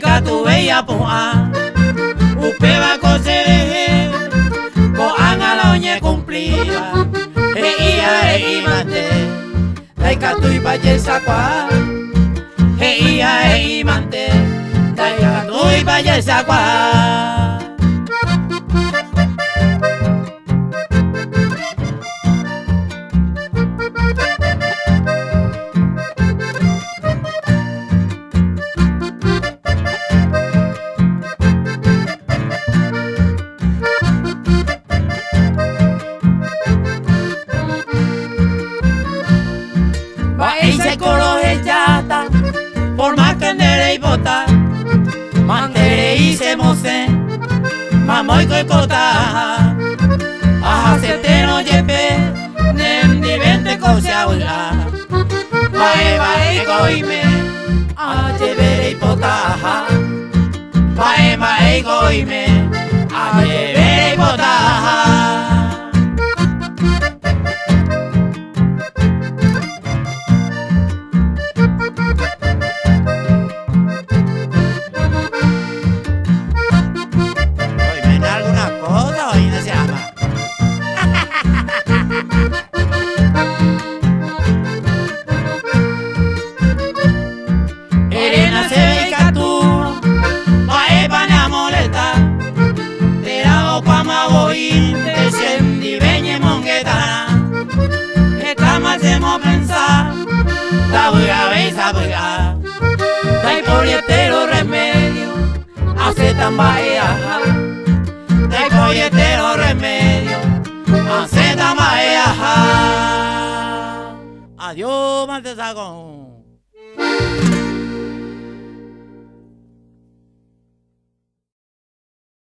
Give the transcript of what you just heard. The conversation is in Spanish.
Daika tu veia poa Upeba ko serehe Ko angala onye cumplida Heia imante Daika tu ibaye sakwa Heia imante Daika tu ibaye sakwa Ese coro es yata, por más que nere y bota, mantere y se mose, mamoy y cota, aja se no lleve, nem divente cosa ula, bae goime, a lleve y bota, bae goime, a lleve y bota. Elena se ve caturo, va a molestar, te la boca ma voy, te senti veñe monguetana, esta hacemos pensar, la voy a ver, saborear, dai polietero remedio, hace tan bahía, dai polietero remedio, hace tan bahía. Adiós, Maltesagón.